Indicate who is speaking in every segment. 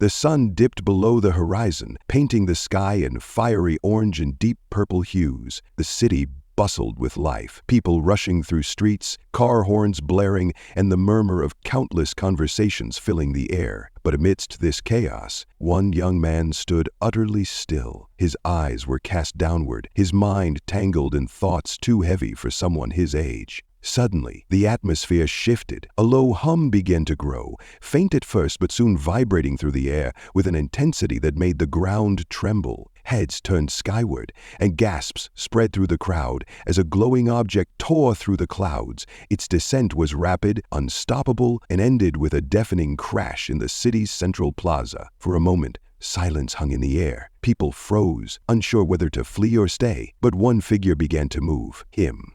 Speaker 1: The sun dipped below the horizon, painting the sky in fiery orange and deep purple hues. The city bustled with life, people rushing through streets, car horns blaring, and the murmur of countless conversations filling the air. But amidst this chaos, one young man stood utterly still. His eyes were cast downward, his mind tangled in thoughts too heavy for someone his age. Suddenly, the atmosphere shifted. A low hum began to grow, faint at first but soon vibrating through the air with an intensity that made the ground tremble. Heads turned skyward, and gasps spread through the crowd as a glowing object tore through the clouds. Its descent was rapid, unstoppable, and ended with a deafening crash in the city's central plaza. For a moment, silence hung in the air. People froze, unsure whether to flee or stay. But one figure began to move: him.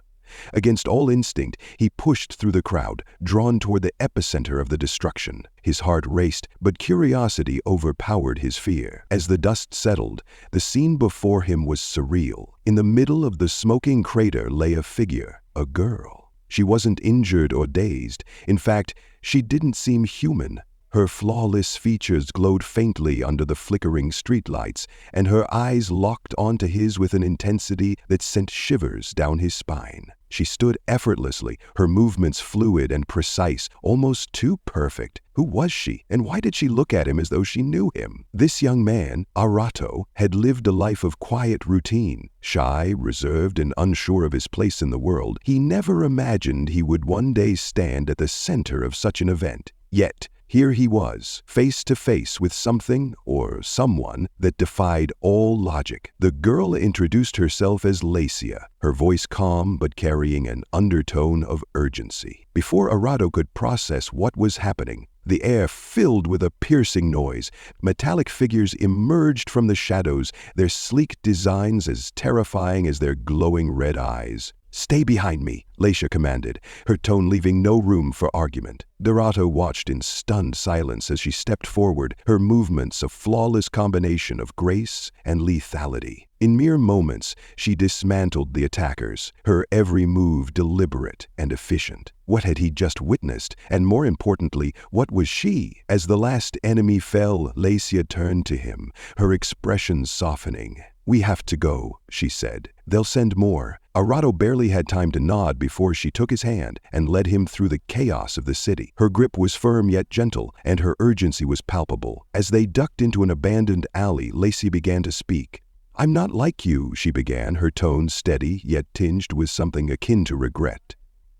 Speaker 1: Against all instinct, he pushed through the crowd, drawn toward the epicenter of the destruction. His heart raced, but curiosity overpowered his fear. As the dust settled, the scene before him was surreal. In the middle of the smoking crater lay a figure, a girl. She wasn't injured or dazed. In fact, she didn't seem human. Her flawless features glowed faintly under the flickering streetlights, and her eyes locked onto his with an intensity that sent shivers down his spine. She stood effortlessly, her movements fluid and precise, almost too perfect. Who was she, and why did she look at him as though she knew him? This young man, Arato, had lived a life of quiet routine. Shy, reserved, and unsure of his place in the world, he never imagined he would one day stand at the center of such an event. Yet, here he was, face to face with something or someone that defied all logic. The girl introduced herself as Lacia, her voice calm but carrying an undertone of urgency. Before Arato could process what was happening, the air filled with a piercing noise. Metallic figures emerged from the shadows, their sleek designs as terrifying as their glowing red eyes. "Stay behind me," Lacia commanded, her tone leaving no room for argument. Arato watched in stunned silence as she stepped forward, her movements a flawless combination of grace and lethality. In mere moments, she dismantled the attackers, her every move deliberate and efficient. What had he just witnessed? And more importantly, what was she? As the last enemy fell, Lacia turned to him, her expression softening. "We have to go," she said. "They'll send more." Arato barely had time to nod before she took his hand and led him through the chaos of the city. Her grip was firm yet gentle, and her urgency was palpable. As they ducked into an abandoned alley, Lacia began to speak. "I'm not like you," she began, her tone steady yet tinged with something akin to regret.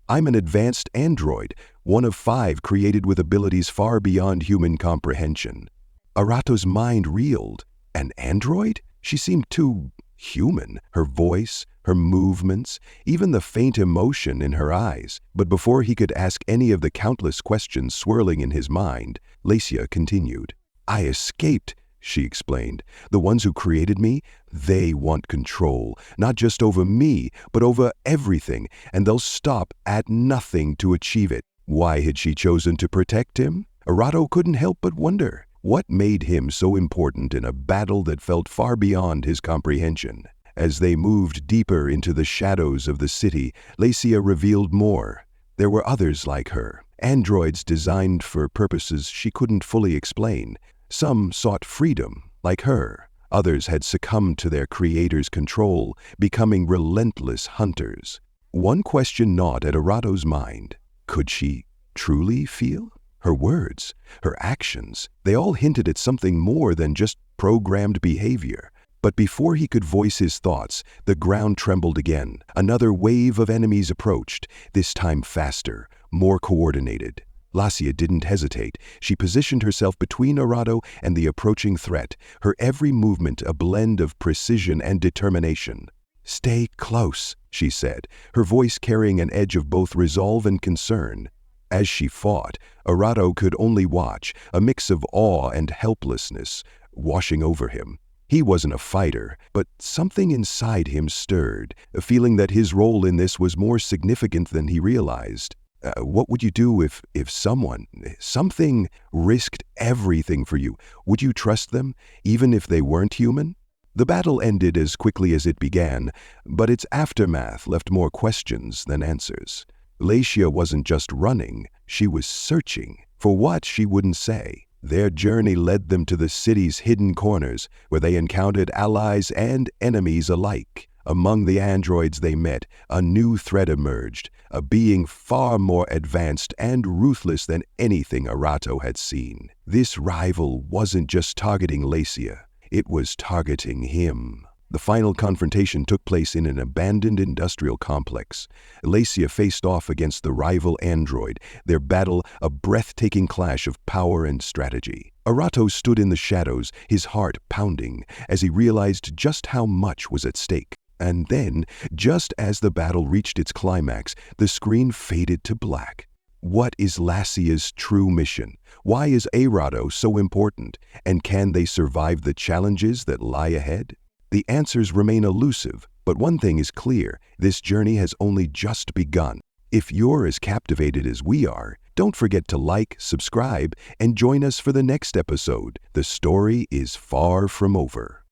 Speaker 1: "I'm an advanced android, one of 5 created with abilities far beyond human comprehension." Arato's mind reeled. An android? She seemed too human, her voice, her movements, even the faint emotion in her eyes. But before he could ask any of the countless questions swirling in his mind, Lacia continued. "I escaped," she explained. "The ones who created me, they want control, not just over me, but over everything, and they'll stop at nothing to achieve it." Why had she chosen to protect him? Arato couldn't help but wonder. What made him so important in a battle that felt far beyond his comprehension? As they moved deeper into the shadows of the city, Lacia revealed more. There were others like her, androids designed for purposes she couldn't fully explain. Some sought freedom, like her. Others had succumbed to their creator's control, becoming relentless hunters. One question gnawed at Arato's mind. Could she truly feel? Her words, her actions, they all hinted at something more than just programmed behavior. But before he could voice his thoughts, the ground trembled again. Another wave of enemies approached, this time faster, more coordinated. Lacia didn't hesitate. She positioned herself between Arato and the approaching threat, her every movement a blend of precision and determination. "Stay close," she said, her voice carrying an edge of both resolve and concern. As she fought, Arato could only watch, a mix of awe and helplessness washing over him. He wasn't a fighter, but something inside him stirred, a feeling that his role in this was more significant than he realized. What would you do if something risked everything for you? Would you trust them, even if they weren't human? The battle ended as quickly as it began, but its aftermath left more questions than answers. Lacia wasn't just running, she was searching. For what, she wouldn't say. Their journey led them to the city's hidden corners, where they encountered allies and enemies alike. Among the androids they met, a new threat emerged, a being far more advanced and ruthless than anything Arato had seen. This rival wasn't just targeting Lacia, it was targeting him. The final confrontation took place in an abandoned industrial complex. Lacia faced off against the rival android, their battle a breathtaking clash of power and strategy. Arato stood in the shadows, his heart pounding, as he realized just how much was at stake. And then, just as the battle reached its climax, the screen faded to black. What is Lacia's true mission? Why is Arato so important? And can they survive the challenges that lie ahead? The answers remain elusive, but one thing is clear: this journey has only just begun. If you're as captivated as we are, don't forget to like, subscribe, and join us for the next episode. The story is far from over.